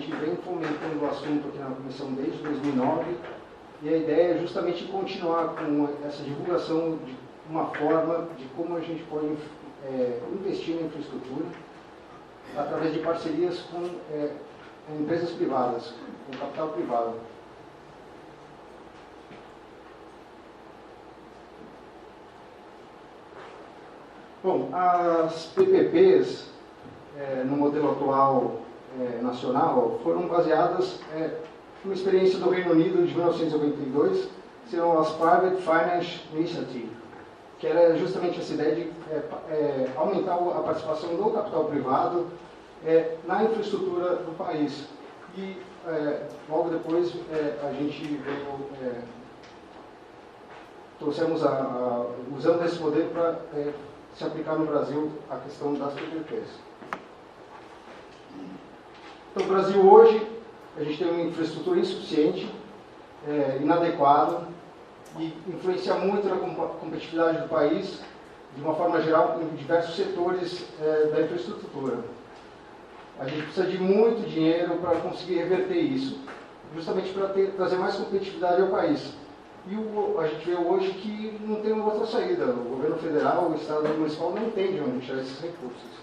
gente vem fomentando o assunto aqui na comissão desde 2009, e a ideia é justamente continuar com essa divulgação de uma forma de como a gente pode investir na infraestrutura através de parcerias com empresas privadas, com capital privado. Bom, as PPPs, no modelo atual nacional, foram baseadas numa experiência do Reino Unido de 1992, que são as Private Finance Initiative, que era justamente essa ideia de aumentar a participação do capital privado na infraestrutura do país. E logo depois a gente veio, trouxemos usando esse modelo para se aplicar no Brasil a questão das PPPs. Então, no Brasil hoje, a gente tem uma infraestrutura insuficiente, inadequada, e influencia muito na competitividade do país, de uma forma geral, em diversos setores da infraestrutura. A gente precisa de muito dinheiro para conseguir reverter isso, justamente para trazer mais competitividade ao país. E a gente vê hoje que não tem outra saída. O governo federal, o Estado e o municipal não entendem onde tirar esses recursos.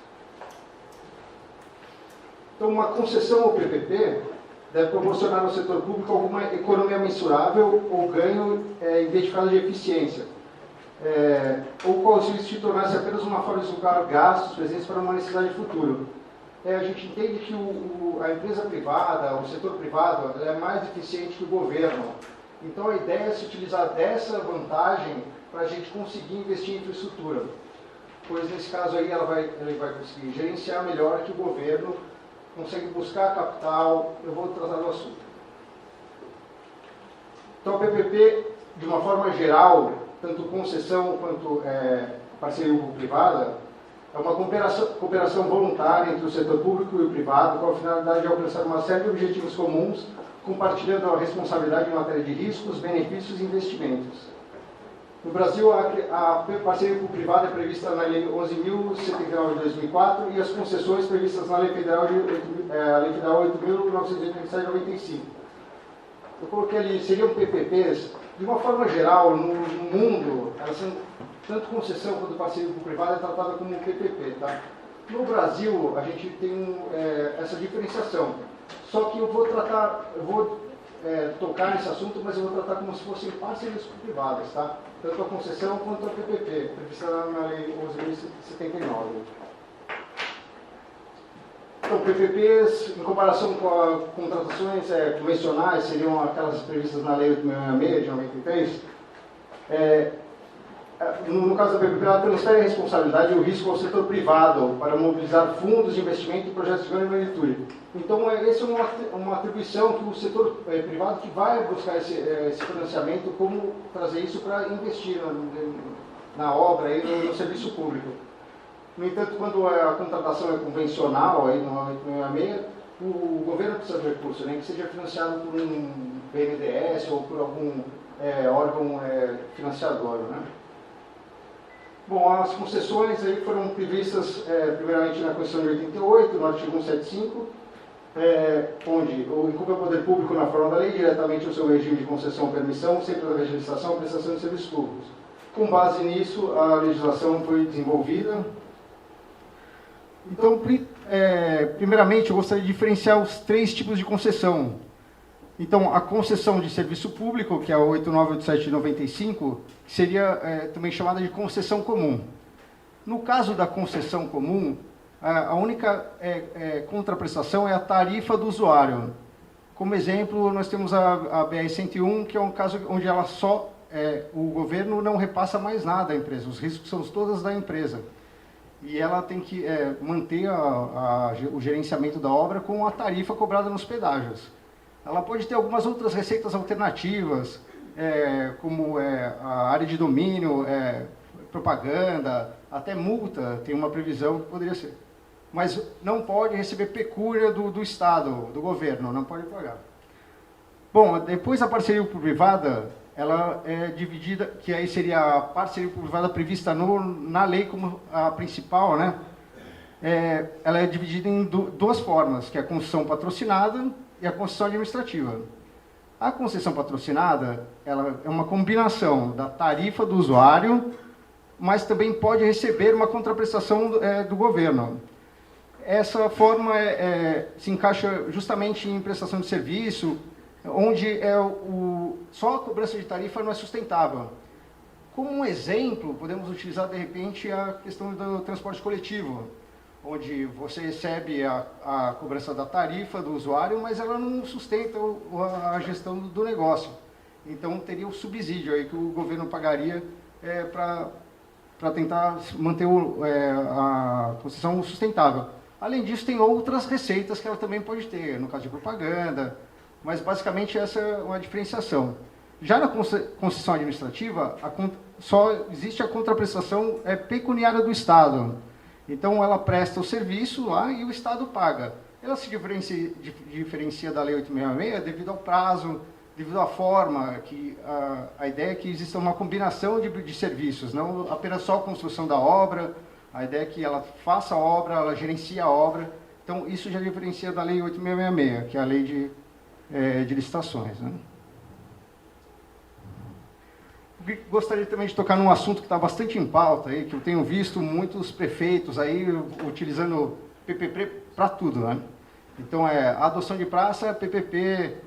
Então, uma concessão ao PPP deve proporcionar ao setor público alguma economia mensurável ou ganho identificado de eficiência, ou qual se tornasse apenas uma forma de sugar gastos presentes para uma necessidade futura. A gente entende que a empresa privada, o setor privado, é mais eficiente que o governo. Então, a ideia é se utilizar dessa vantagem para a gente conseguir investir em infraestrutura. Pois, nesse caso aí, ele vai conseguir gerenciar melhor que o governo, consegue buscar capital. Eu vou tratar do assunto. Então, a PPP, de uma forma geral, tanto concessão quanto parceria público-privada, é uma cooperação voluntária entre o setor público e o privado, com a finalidade de alcançar uma série de objetivos comuns, compartilhando a responsabilidade em matéria de riscos, benefícios e investimentos. No Brasil, a parceria público-privada é prevista na Lei 11.079 de 2004 e as concessões previstas na Lei Federal 8.987 de 95. Eu coloquei ali, seriam PPPs, de uma forma geral, no mundo, elas são, tanto concessão quanto parceria público-privada é tratada como um PPP. Tá? No Brasil, a gente tem essa diferenciação. Só que eu vou tocar nesse assunto, mas eu vou tratar como se fossem parcerias privadas, tá? Tanto a concessão quanto a PPP, prevista na Lei 11.079. Então, PPPs, em comparação com as contratações convencionais, seriam aquelas previstas na Lei 8.666 de 93. No caso da PPP, ela transfere a responsabilidade e o risco ao setor privado para mobilizar fundos de investimento em projetos de grande magnitude. Então, essa é uma atribuição que o setor privado que vai buscar esse financiamento, como trazer isso para investir na obra e no serviço público. No entanto, quando a contratação é convencional, aí no 866, o governo precisa de recurso, né, que seja financiado por um BNDES ou por algum órgão financiador. Né? Bom, as concessões aí foram previstas primeiramente na Constituição de 88, no artigo 175, onde incumbe ao poder público na forma da lei diretamente o seu regime de concessão ou permissão, sempre através de licitação ou prestação de serviços públicos. Com base nisso, a legislação foi desenvolvida. Então, primeiramente, eu gostaria de diferenciar os três tipos de concessão. Então, a concessão de serviço público, que é a 8987 de 95, que seria também chamada de concessão comum. No caso da concessão comum, a única contraprestação é a tarifa do usuário. Como exemplo, nós temos a BR-101, que é um caso onde ela o governo não repassa mais nada à empresa, os riscos são todos da empresa. E ela tem que manter o gerenciamento da obra com a tarifa cobrada nos pedágios. Ela pode ter algumas outras receitas alternativas, como a área de domínio, propaganda, até multa, tem uma previsão que poderia ser. Mas não pode receber pecúnia do Estado, do governo, não pode pagar. Bom, depois a parceria público-privada, ela é dividida, que aí seria a parceria público-privada prevista na lei como a principal, né? ela é dividida em duas formas, que é a concessão patrocinada e a concessão administrativa. A concessão patrocinada, ela é uma combinação da tarifa do usuário, mas também pode receber uma contraprestação do governo. Essa forma se encaixa justamente em prestação de serviço, onde só a cobrança de tarifa não é sustentável. Como um exemplo, podemos utilizar, de repente, a questão do transporte coletivo, onde você recebe a cobrança da tarifa do usuário, mas ela não sustenta a gestão do negócio. Então, teria o subsídio aí que o governo pagaria para tentar manter a concessão sustentável. Além disso, tem outras receitas que ela também pode ter, no caso de propaganda, mas basicamente essa é uma diferenciação. Já na concessão administrativa, só existe a contraprestação pecuniária do Estado. Então, ela presta o serviço lá e o Estado paga. Ela se diferencia da Lei 866 devido ao prazo, devido à forma, que a ideia é que exista uma combinação de serviços, não apenas só a construção da obra, a ideia é que ela faça a obra, ela gerencia a obra. Então, isso já diferencia da Lei 8666, que é a lei de licitações, né? Gostaria também de tocar num assunto que está bastante em pauta, aí, que eu tenho visto muitos prefeitos aí utilizando PPP para tudo, né? Então, a adoção de praça, PPP,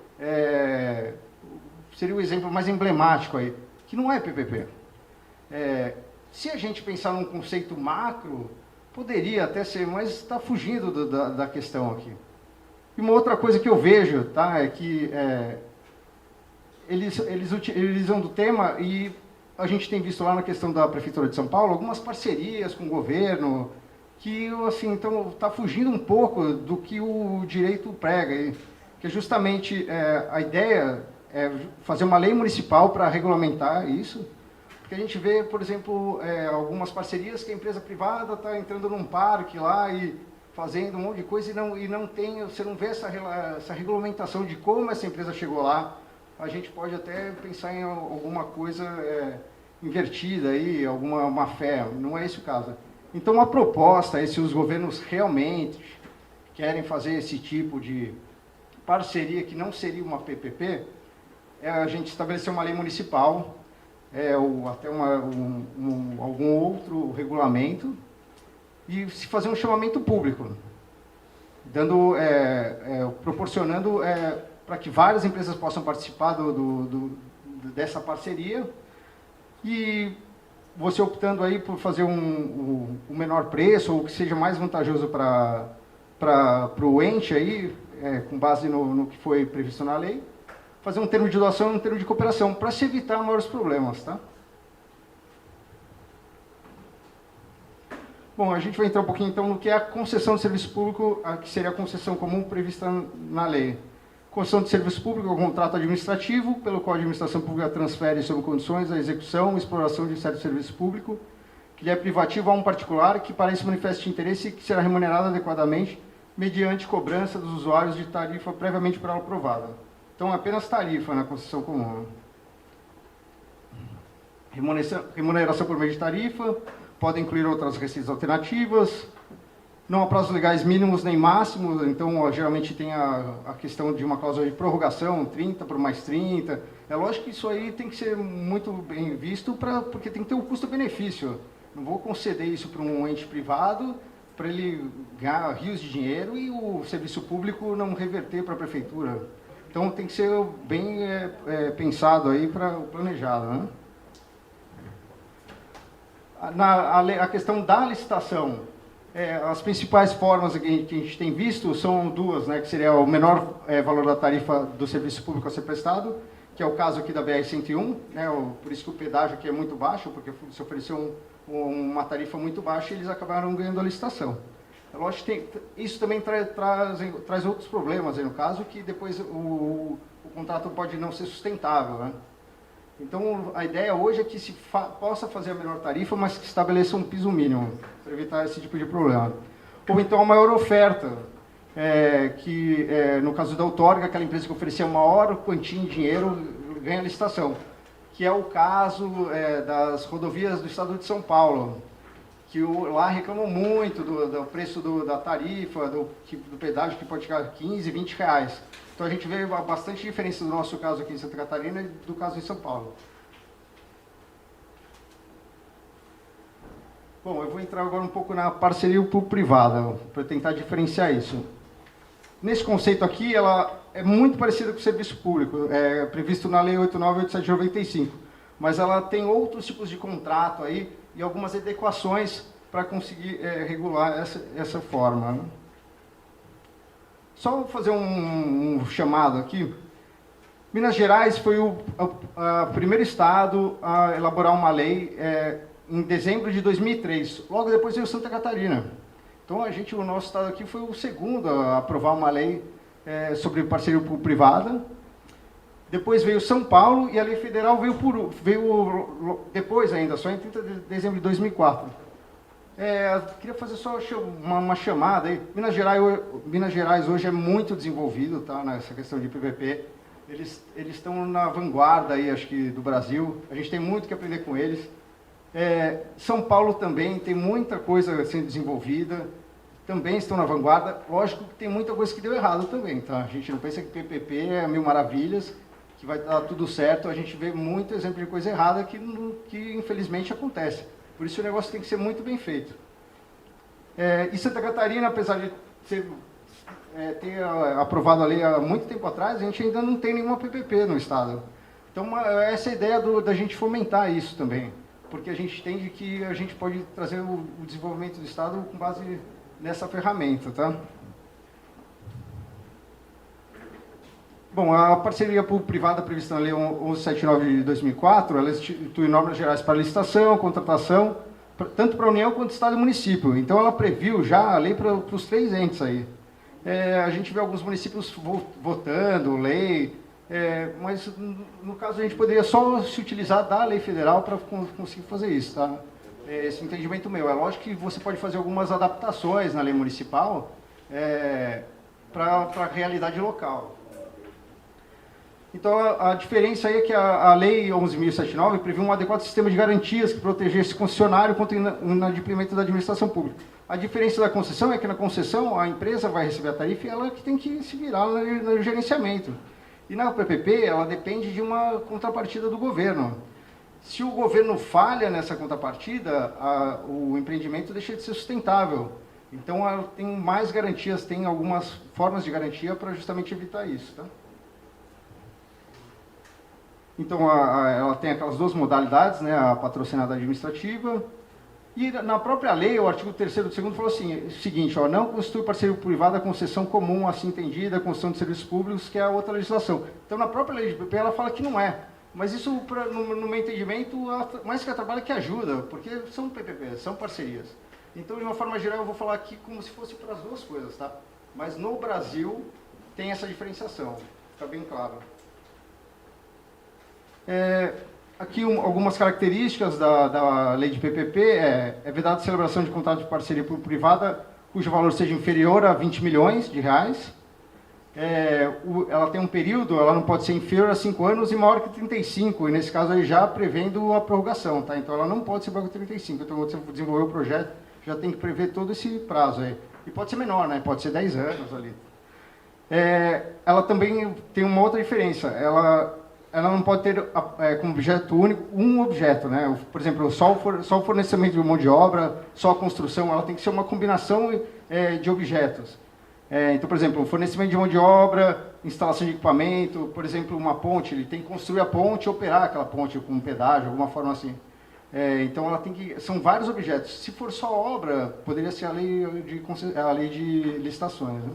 seria o exemplo mais emblemático aí, que não é PPP. Se a gente pensar num conceito macro, poderia até ser, mas está fugindo da questão aqui. E uma outra coisa que eu vejo, tá, é que eles utilizam do tema, e a gente tem visto lá na questão da Prefeitura de São Paulo algumas parcerias com o governo, que assim, então está fugindo um pouco do que o direito prega, que é justamente a ideia é fazer uma lei municipal para regulamentar isso, porque a gente vê, por exemplo, algumas parcerias que a empresa privada está entrando num parque lá e fazendo um monte de coisa você não vê essa regulamentação de como essa empresa chegou lá. A gente pode até pensar em alguma coisa invertida aí, alguma má fé, não é esse o caso. Então, a proposta é, se os governos realmente querem fazer esse tipo de parceria, que não seria uma PPP, a gente estabelecer uma lei municipal, ou até algum outro regulamento, e se fazer um chamamento público, proporcionando para que várias empresas possam participar dessa parceria, e você optando aí por fazer um menor preço, ou que seja mais vantajoso para o ente, aí, com base no que foi previsto na lei, fazer um termo de doação e um termo de cooperação, para se evitar maiores problemas, tá? Bom, a gente vai entrar um pouquinho então no que é a concessão de serviço público, que seria a concessão comum prevista na lei. Concessão de serviço público é um contrato administrativo, pelo qual a administração pública transfere sob condições a execução e exploração de certo serviço público, que lhe é privativo a um particular que para isso manifeste interesse e que será remunerado adequadamente mediante cobrança dos usuários de tarifa previamente por ela aprovada. Então, é apenas tarifa na concessão comum. Remuneração por meio de tarifa, pode incluir outras receitas alternativas. Não há prazos legais mínimos nem máximos, então geralmente tem a questão de uma cláusula de prorrogação, 30 por mais 30. É lógico que isso aí tem que ser muito bem visto, porque tem que ter o custo-benefício. Não vou conceder isso para um ente privado, para ele ganhar rios de dinheiro e o serviço público não reverter para a prefeitura. Então tem que ser bem pensado aí, planejado, né? A questão da licitação. As principais formas que a gente tem visto são duas, né, que seria o menor valor da tarifa do serviço público a ser prestado, que é o caso aqui da BR-101, né, por isso que o pedágio aqui é muito baixo, porque se ofereceu uma tarifa muito baixa, eles acabaram ganhando a licitação. É lógico que isso também traz outros problemas, aí no caso, que depois o contrato pode não ser sustentável, né? Então, a ideia hoje é que se possa fazer a menor tarifa, mas que estabeleça um piso mínimo, para evitar esse tipo de problema. Ou então a maior oferta, no caso da outorga, aquela empresa que oferecia maior quantia em dinheiro ganha a licitação, que é o caso das rodovias do estado de São Paulo, que lá reclamam muito do preço da tarifa, do pedágio, que pode chegar a 15, 20 reais. Então a gente vê bastante diferença do nosso caso aqui em Santa Catarina e do caso em São Paulo. Bom, eu vou entrar agora um pouco na parceria público-privada, para tentar diferenciar isso. Nesse conceito aqui, ela é muito parecida com o serviço público, é previsto na Lei 8.987/95, mas ela tem outros tipos de contrato aí e algumas adequações para conseguir regular essa forma, né? Só vou fazer um chamado aqui. Minas Gerais foi o primeiro estado a elaborar uma lei em dezembro de 2003. Logo depois veio Santa Catarina. Então, o nosso estado aqui foi o segundo a aprovar uma lei sobre parceria público-privada. Depois veio São Paulo e a lei federal veio depois ainda, só em 30 de dezembro de 2004. Queria fazer só uma chamada aí. Minas Gerais hoje é muito desenvolvido, tá, nessa questão de PPP. Eles estão na vanguarda aí, acho que, do Brasil. A gente tem muito que aprender com eles. São Paulo também tem muita coisa sendo desenvolvida, também estão na vanguarda. Lógico que tem muita coisa que deu errado também, tá? A gente não pensa que PPP é mil maravilhas, que vai dar tudo certo. A gente vê muito exemplo de coisa errada que infelizmente acontece. Por isso o negócio tem que ser muito bem feito. E Santa Catarina, apesar de ter aprovado a lei há muito tempo atrás, a gente ainda não tem nenhuma PPP no estado. Então essa é a ideia da gente fomentar isso também, porque a gente entende que a gente pode trazer o desenvolvimento do estado com base nessa ferramenta, tá? Bom, a parceria público-privada prevista na Lei 1179 de 2004, ela institui normas gerais para licitação, contratação, tanto para a União quanto Estado e município. Então, ela previu já a lei para os 3 entes aí. A gente vê alguns municípios votando lei, mas no caso a gente poderia só se utilizar da lei federal para conseguir fazer isso, tá? Esse entendimento meu. É lógico que você pode fazer algumas adaptações na lei municipal para a realidade local. Então, a diferença aí é que a Lei 11.079 previu um adequado sistema de garantias que protegesse o concessionário contra o inadimplemento da administração pública. A diferença da concessão é que na concessão a empresa vai receber a tarifa e ela que tem que se virar no gerenciamento. E na PPP ela depende de uma contrapartida do governo. Se o governo falha nessa contrapartida, o empreendimento deixa de ser sustentável. Então, ela tem mais garantias, tem algumas formas de garantia para justamente evitar isso, tá? Então, ela tem aquelas 2 modalidades, né, a patrocinada administrativa. E na própria lei, o artigo 3º do 2º falou assim, o seguinte, não constitui parceria privada a concessão comum, assim entendida, a concessão de serviços públicos, que é a outra legislação. Então, na própria lei de PPP, ela fala que não é. Mas isso, no meu entendimento, mais que atrapalha que ajuda, porque são PPPs, são parcerias. Então, de uma forma geral, eu vou falar aqui como se fosse para as 2 coisas, tá? Mas no Brasil, tem essa diferenciação, fica bem claro. Aqui algumas características da lei de PPP é vedada a celebração de contrato de parceria público-privada cujo valor seja inferior a 20 milhões de reais. Ela tem um período, ela não pode ser inferior a 5 anos e maior que 35, e nesse caso aí já prevendo a prorrogação, tá? Então ela não pode ser maior que 35, então quando você desenvolver o projeto já tem que prever todo esse prazo aí. E pode ser menor, né? Pode ser 10 anos ali. Ela também tem uma outra diferença, ela não pode ter como objeto único um objeto, né? Por exemplo, só o fornecimento de mão de obra, só a construção, ela tem que ser uma combinação de objetos. Então, por exemplo, fornecimento de mão de obra, instalação de equipamento, por exemplo, uma ponte, ele tem que construir a ponte e operar aquela ponte com um pedágio, alguma forma assim. Então, ela tem que... São vários objetos. Se for só obra, poderia ser a lei de licitações, né?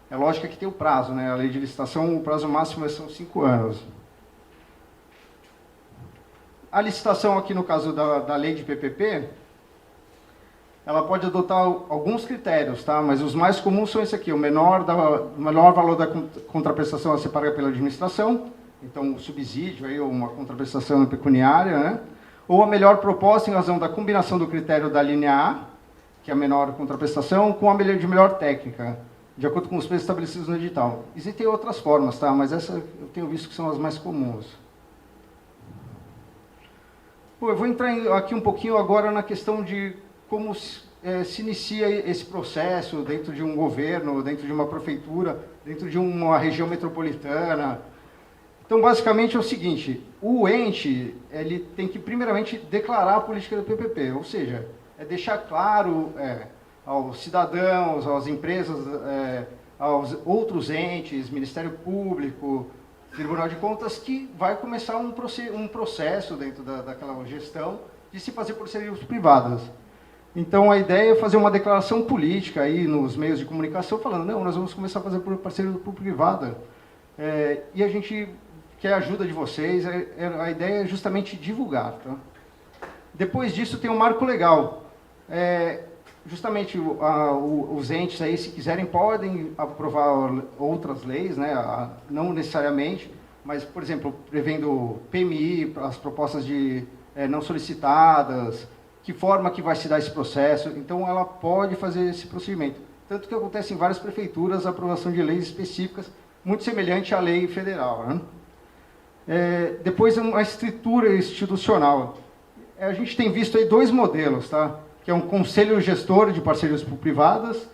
É lógico que tem o prazo, né? A lei de licitação, o prazo máximo são 5 anos. A licitação aqui, no caso da lei de PPP, ela pode adotar alguns critérios, tá? Mas os mais comuns são esse aqui, o menor valor da contraprestação a ser paga pela administração, então um subsídio, aí, ou uma contraprestação pecuniária, né? Ou a melhor proposta em razão da combinação do critério da linha A, que é a menor contraprestação, com a de melhor técnica, de acordo com os preços estabelecidos no edital. Existem outras formas, tá? Mas essa eu tenho visto que são as mais comuns. Bom, eu vou entrar aqui um pouquinho agora na questão de como se inicia esse processo dentro de um governo, dentro de uma prefeitura, dentro de uma região metropolitana. Então, basicamente é o seguinte, o ente ele tem que primeiramente declarar a política do PPP, ou seja, é deixar claro aos cidadãos, às empresas, aos outros entes, Ministério Público, Tribunal de Contas, que vai começar um processo dentro daquela gestão de se fazer parcerias privadas. Então, a ideia é fazer uma declaração política aí nos meios de comunicação, falando, não, nós vamos começar a fazer por parceria público-privada. E a gente quer a ajuda de vocês, a ideia é justamente divulgar. Tá? Depois disso, tem um marco legal. Justamente os entes aí, se quiserem, podem aprovar outras leis, né? Não necessariamente, mas, por exemplo, prevendo PMI, as propostas de não solicitadas, que forma que vai se dar esse processo. Então, ela pode fazer esse procedimento. Tanto que acontece em várias prefeituras a aprovação de leis específicas, muito semelhante à lei federal. Né? Depois, uma estrutura institucional. A gente tem visto aí 2 modelos, tá? Que é um conselho gestor de parcerias privadas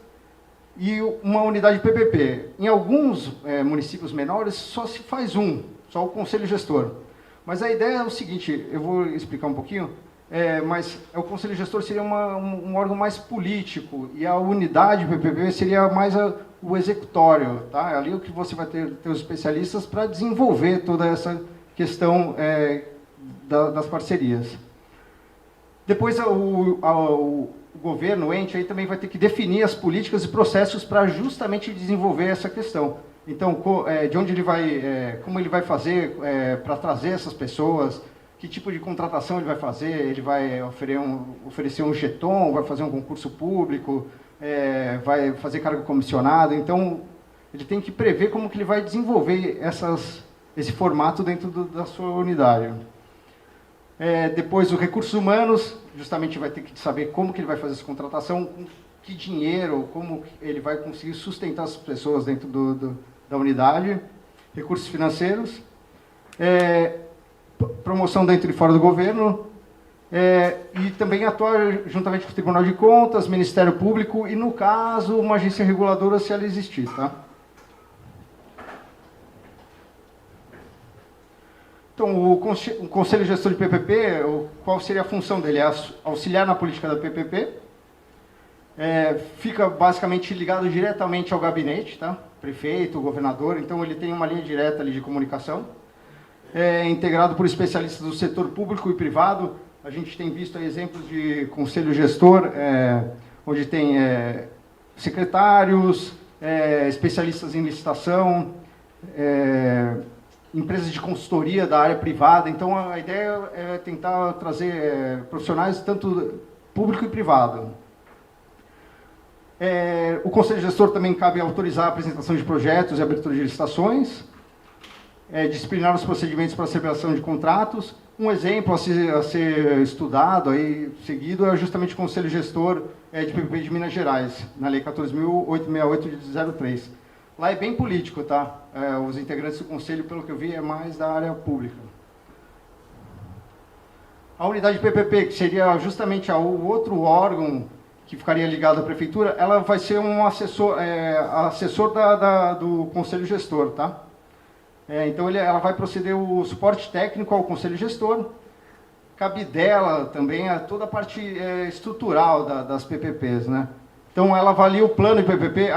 e uma unidade PPP. Em alguns municípios menores, só se faz só o conselho gestor. Mas a ideia é o seguinte, eu vou explicar um pouquinho, mas o conselho gestor seria um órgão mais político e a unidade PPP seria mais o executório. Tá? Ali é o que você vai ter os especialistas para desenvolver toda essa questão das parcerias. Depois, o governo, o ente, aí também vai ter que definir as políticas e processos para justamente desenvolver essa questão. Então, de onde ele vai, como ele vai fazer para trazer essas pessoas, que tipo de contratação ele vai fazer, ele vai oferecer um jeton, vai fazer um concurso público, vai fazer cargo comissionado. Então, ele tem que prever como que ele vai desenvolver esse formato dentro da sua unidade. Depois, os recursos humanos, justamente vai ter que saber como que ele vai fazer essa contratação, com que dinheiro, como ele vai conseguir sustentar as pessoas dentro da unidade. Recursos financeiros, promoção dentro e fora do governo, e também atuar juntamente com o Tribunal de Contas, Ministério Público e, no caso, uma agência reguladora, se ela existir. Tá? Então, o Conselho Gestor de PPP, qual seria a função dele? É auxiliar na política da PPP, fica basicamente ligado diretamente ao gabinete, tá? Prefeito, governador, então ele tem uma linha direta ali de comunicação, integrado por especialistas do setor público e privado. A gente tem visto aí exemplos de conselho gestor, onde tem secretários, especialistas em licitação, empresas de consultoria da área privada. Então, a ideia é tentar trazer profissionais tanto público e privado. O Conselho Gestor também cabe autorizar a apresentação de projetos e abertura de licitações, disciplinar os procedimentos para a celebração de contratos. Um exemplo a ser estudado, aí, seguido, é justamente o Conselho Gestor de PPP de Minas Gerais, na Lei 14.868 de 03. Lá é bem político, tá? Os integrantes do conselho, pelo que eu vi, é mais da área pública. A unidade PPP, que seria justamente o outro órgão que ficaria ligado à prefeitura, ela vai ser um assessor do conselho gestor, tá? Então, ela vai proceder o suporte técnico ao conselho gestor. Cabe dela também toda a parte estrutural das PPPs, né? Então, ela avalia o plano de PPP.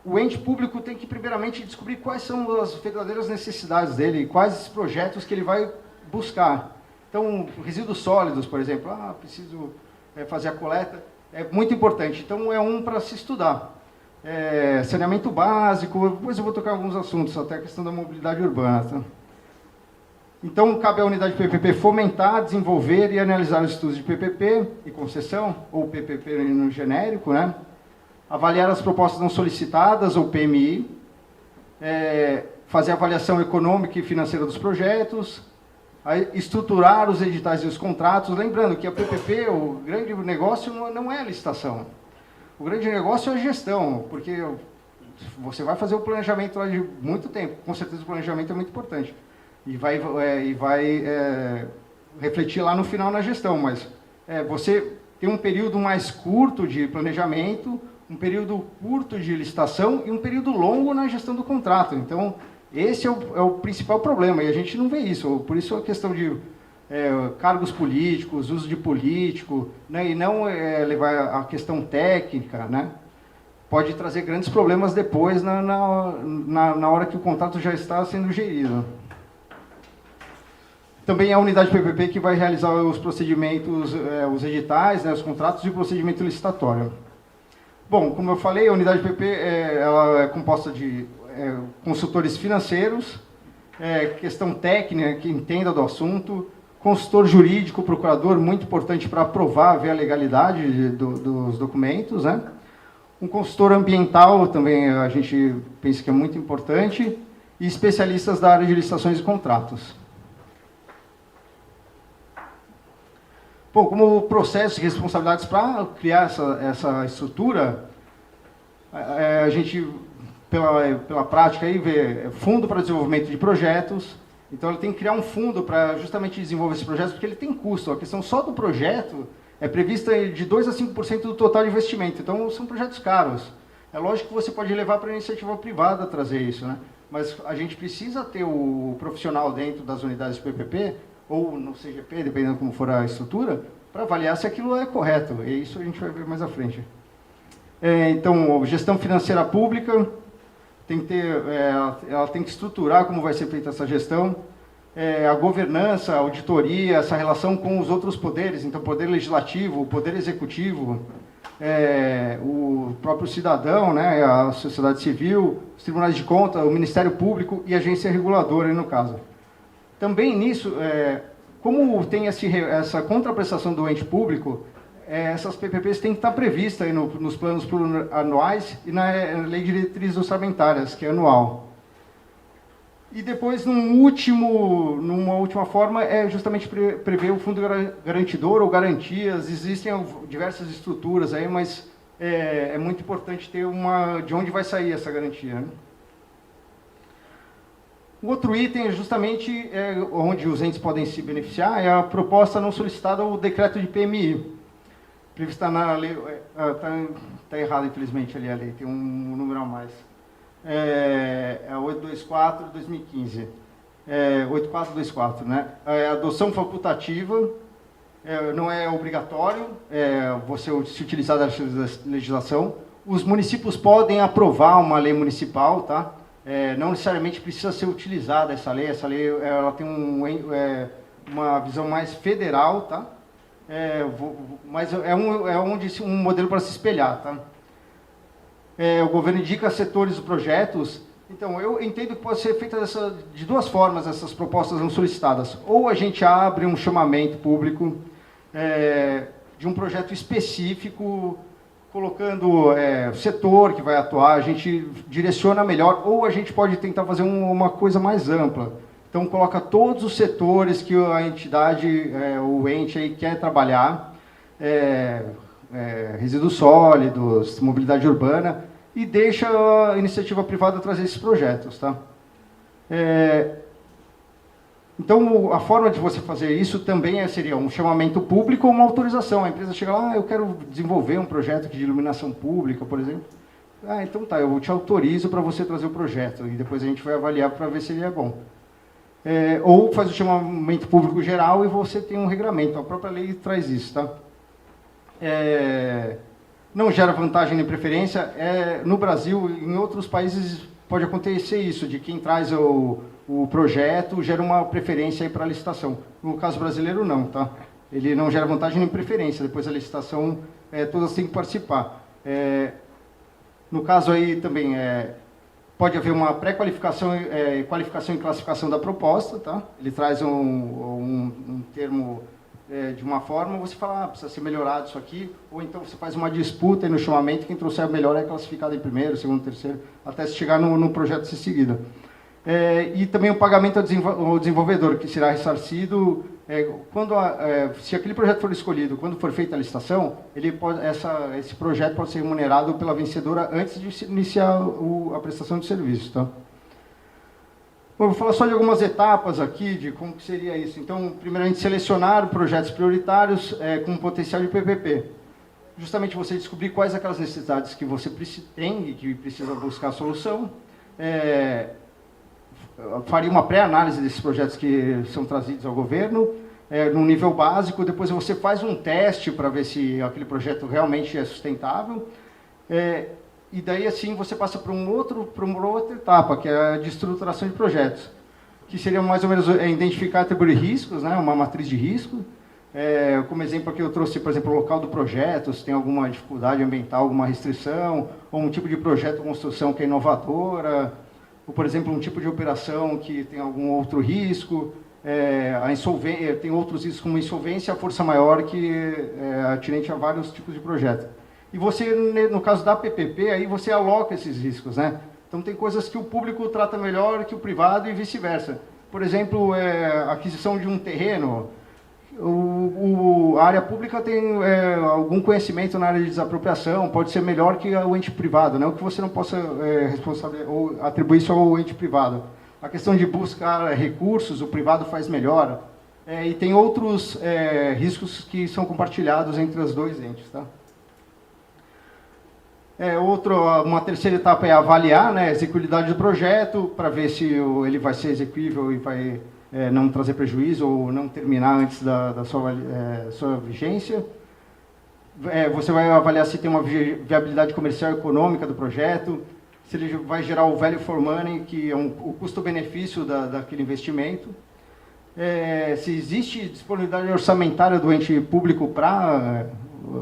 O ente público tem que, primeiramente, descobrir quais são as verdadeiras necessidades dele, quais os projetos que ele vai buscar. Então, resíduos sólidos, por exemplo, preciso fazer a coleta, é muito importante. Então, é para se estudar. Saneamento básico, depois eu vou tocar alguns assuntos, até a questão da mobilidade urbana. Tá? Então, cabe à unidade PPP fomentar, desenvolver e analisar os estudos de PPP e concessão, ou PPP no genérico, né? Avaliar as propostas não solicitadas, ou PMI, fazer avaliação econômica e financeira dos projetos, estruturar os editais e os contratos. Lembrando que a PPP, o grande negócio não é a licitação. O grande negócio é a gestão, porque você vai fazer o planejamento lá de muito tempo. Com certeza o planejamento é muito importante. E vai refletir lá no final na gestão, mas você tem um período mais curto de planejamento, um período curto de licitação e um período longo na gestão do contrato. Então, esse é o principal problema, e a gente não vê isso. Por isso a questão de cargos políticos, uso de político, né, e não levar a questão técnica, né, pode trazer grandes problemas depois na hora que o contrato já está sendo gerido. Também a unidade PPP que vai realizar os procedimentos, os editais, né, os contratos e o procedimento licitatório. Bom, como eu falei, a unidade PPP ela é composta de consultores financeiros, questão técnica que entenda do assunto, consultor jurídico, procurador, muito importante para aprovar, ver a legalidade dos documentos, né? Um consultor ambiental também a gente pensa que é muito importante, e especialistas da área de licitações e contratos. Bom, como processo e responsabilidades para criar essa estrutura, a gente, pela prática, aí, vê fundo para desenvolvimento de projetos. Então, ele tem que criar um fundo para justamente desenvolver esse projeto, porque ele tem custo. A questão só do projeto é prevista de 2% a 5% do total de investimento. Então, são projetos caros. É lógico que você pode levar para a iniciativa privada trazer isso, né? Mas a gente precisa ter o profissional dentro das unidades PPP, ou no CGP, dependendo como for a estrutura, para avaliar se aquilo é correto. E isso a gente vai ver mais à frente. Então, gestão financeira pública, tem que ter, ela tem que estruturar como vai ser feita essa gestão, a governança, a auditoria, essa relação com os outros poderes, então, poder legislativo, o poder executivo, o próprio cidadão, né, a sociedade civil, os tribunais de contas, o Ministério Público e a agência reguladora, no caso. Também nisso, como tem essa contraprestação do ente público, essas PPPs têm que estar previstas aí nos planos anuais e na Lei de Diretrizes Orçamentárias, que é anual. E depois, numa última forma, justamente prever o fundo garantidor ou garantias. Existem diversas estruturas aí, mas é muito importante ter de onde vai sair essa garantia, né? O outro item é justamente onde os entes podem se beneficiar, é a proposta não solicitada ou o decreto de PMI. Prevista na lei, está errado, infelizmente, ali a lei, tem um número a mais. É 824 de 2015. 8424, né? Adoção facultativa, não é obrigatório você se utilizar da legislação. Os municípios podem aprovar uma lei municipal, tá? Não necessariamente precisa ser utilizada essa lei ela tem uma visão mais federal, tá? Mas um modelo para se espelhar, tá? O governo indica setores dos projetos. Então, eu entendo que pode ser feita de duas formas essas propostas não solicitadas. Ou a gente abre um chamamento público de um projeto específico, colocando o setor que vai atuar, a gente direciona melhor, ou a gente pode tentar fazer uma coisa mais ampla. Então, coloca todos os setores que a entidade, o ente aí quer trabalhar, resíduos sólidos, mobilidade urbana, e deixa a iniciativa privada trazer esses projetos, tá? Então, a forma de você fazer isso também seria um chamamento público ou uma autorização. A empresa chega lá, eu quero desenvolver um projeto de iluminação pública, por exemplo. Então tá, eu te autorizo para você trazer o projeto, e depois a gente vai avaliar para ver se ele é bom. Ou faz o chamamento público geral e você tem um regramento. A própria lei traz isso, tá? Não gera vantagem nem preferência. No Brasil, em outros países, pode acontecer isso, de quem traz o projeto gera uma preferência para a licitação. No caso brasileiro, não, tá? Ele não gera vantagem nem preferência. Depois a licitação, todas têm que participar. No caso aí também, pode haver uma pré-qualificação, qualificação e classificação da proposta, tá? Ele traz um termo de uma forma, você fala, precisa ser melhorado isso aqui, ou então você faz uma disputa no chamamento, quem trouxer melhor é classificado em primeiro, segundo, terceiro, até se chegar no projeto ser seguido. E também o pagamento ao desenvolvedor, que será ressarcido se aquele projeto for escolhido, quando for feita a licitação, esse projeto pode ser remunerado pela vencedora antes de iniciar a prestação de serviço, tá? Bom, eu vou falar só de algumas etapas aqui, de como que seria isso. Então, primeiramente, selecionar projetos prioritários com potencial de PPP. Justamente você descobrir quais aquelas necessidades que você tem e que precisa buscar a solução. Faria uma pré-análise desses projetos que são trazidos ao governo, no nível básico. Depois você faz um teste para ver se aquele projeto realmente é sustentável. E daí, assim, você passa para uma outra etapa, que é a de estruturação de projetos, que seria mais ou menos identificar e atribuir riscos, né, uma matriz de risco. Como exemplo aqui eu trouxe, por exemplo, o local do projeto, se tem alguma dificuldade ambiental, alguma restrição, ou um tipo de projeto de construção que é inovadora, ou, por exemplo, um tipo de operação que tem algum outro risco, tem outros riscos como insolvência, a força maior que é atinente a vários tipos de projeto. E você, no caso da PPP, aí você aloca esses riscos, né? Então, tem coisas que o público trata melhor que o privado e vice-versa. Por exemplo, a aquisição de um terreno, a área pública tem algum conhecimento na área de desapropriação, pode ser melhor que o ente privado, não que você não possa ou atribuir isso ao ente privado. A questão de buscar recursos, o privado faz melhor. E tem outros riscos que são compartilhados entre os dois entes, tá? Uma terceira etapa é avaliar, né, a execuibilidade do projeto, para ver se ele vai ser execuível e vai não trazer prejuízo ou não terminar antes da sua vigência. Você vai avaliar se tem uma viabilidade comercial e econômica do projeto, se ele vai gerar o value for money, que é o custo-benefício daquele investimento. Se existe disponibilidade orçamentária do ente público para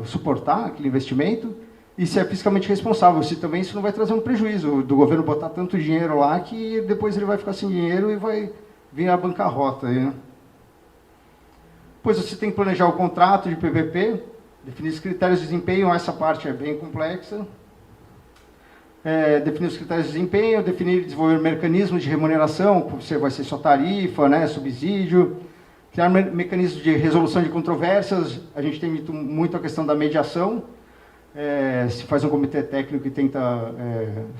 suportar aquele investimento. E se é fiscalmente responsável, se também isso não vai trazer um prejuízo do governo botar tanto dinheiro lá que depois ele vai ficar sem dinheiro e vai vir a bancarrota. Né? Depois você tem que planejar o contrato de PPP, definir os critérios de desempenho, essa parte é bem complexa. Definir os critérios de desempenho, definir e desenvolver mecanismos de remuneração, se vai ser só tarifa, né, subsídio. Criar mecanismos de resolução de controvérsias, a gente tem muito a questão da mediação. Se faz um comitê técnico e tenta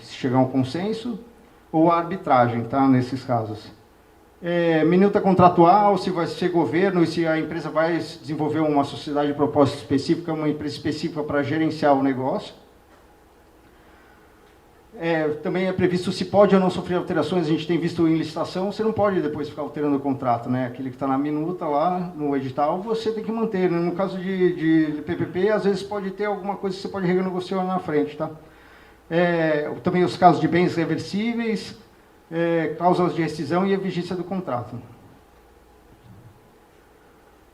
chegar a um consenso, ou a arbitragem, tá, nesses casos. Minuta contratual, se vai ser governo e se a empresa vai desenvolver uma sociedade de propósito específica, uma empresa específica para gerenciar o negócio. Também é previsto se pode ou não sofrer alterações, a gente tem visto em licitação, você não pode depois ficar alterando o contrato, né? Aquele que está na minuta lá, no edital, você tem que manter. Né? No caso de PPP, às vezes pode ter alguma coisa que você pode renegociar na frente, tá? Também os casos de bens reversíveis, cláusulas de rescisão e a vigência do contrato.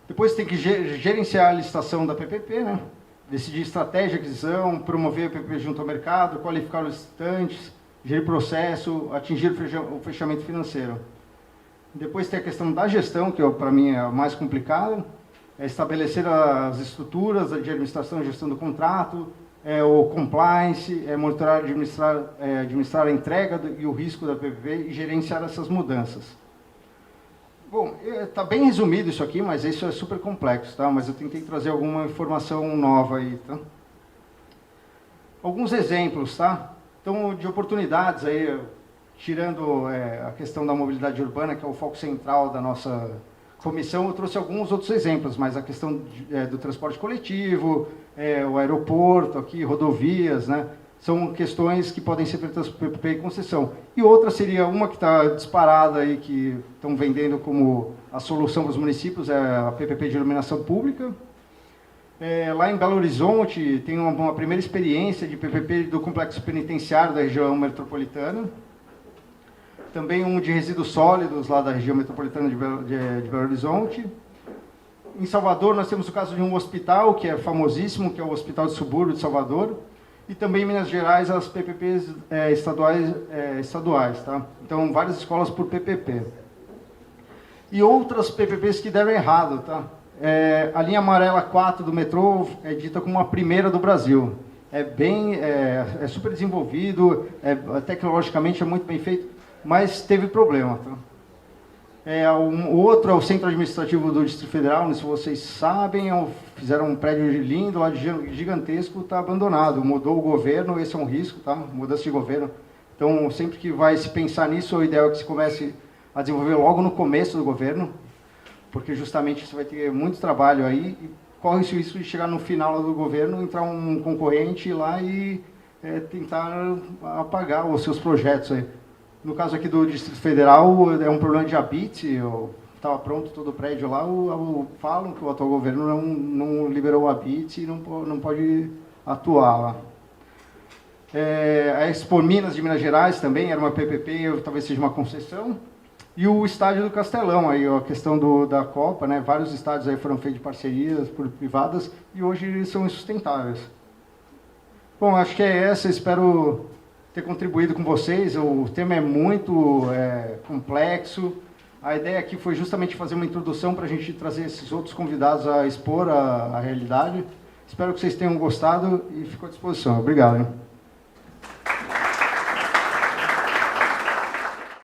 Depois tem que gerenciar a licitação da PPP, né? Decidir estratégia de aquisição, promover a PPP junto ao mercado, qualificar os licitantes, gerir processo, atingir o fechamento financeiro. Depois tem a questão da gestão, que para mim é a mais complicada, estabelecer as estruturas de administração e gestão do contrato, o compliance, monitorar e administrar a entrega e o risco da PPP e gerenciar essas mudanças. Bom, está bem resumido isso aqui, mas isso é super complexo, tá? Mas eu tentei trazer alguma informação nova aí, tá? Alguns exemplos, tá? Então, de oportunidades aí, tirando a questão da mobilidade urbana, que é o foco central da nossa comissão, eu trouxe alguns outros exemplos, mas a questão do transporte coletivo, o aeroporto aqui, rodovias, né? São questões que podem ser feitas por PPP e concessão. E outra seria uma que está disparada aí, que estão vendendo como a solução para os municípios, é a PPP de iluminação pública. Lá em Belo Horizonte, tem uma primeira experiência de PPP do complexo penitenciário da região metropolitana. Também um de resíduos sólidos lá da região metropolitana de Belo Horizonte. Em Salvador, nós temos o caso de um hospital, que é famosíssimo, que é o Hospital de Subúrbio de Salvador. E também em Minas Gerais, as PPPs estaduais, tá? Então, várias escolas por PPP. E outras PPPs que deram errado, tá? A linha amarela 4 do metrô é dita como a primeira do Brasil. É super desenvolvido, tecnologicamente é muito bem feito, mas teve problema, tá? O outro é o Centro Administrativo do Distrito Federal, não sei se vocês sabem, fizeram um prédio lindo lá, gigantesco, está abandonado, mudou o governo, esse é um risco, tá? Mudança de governo. Então, sempre que vai se pensar nisso, o ideal é que se comece a desenvolver logo no começo do governo, porque justamente você vai ter muito trabalho aí e corre o risco de chegar no final do governo, entrar um concorrente lá e tentar apagar os seus projetos aí. No caso aqui do Distrito Federal, é um problema de habite, estava pronto todo o prédio lá, falam que o atual governo não liberou o habite e não pode atuar lá. A Expo Minas de Minas Gerais também era uma PPP, talvez seja uma concessão. E o estádio do Castelão, aí, a questão da Copa, né? Vários estádios aí foram feitos de parcerias por privadas e hoje eles são insustentáveis. Bom, acho que é essa, espero ter contribuído com vocês. O tema é muito complexo. A ideia aqui foi justamente fazer uma introdução para a gente trazer esses outros convidados a expor a realidade. Espero que vocês tenham gostado e fico à disposição. Obrigado. Hein?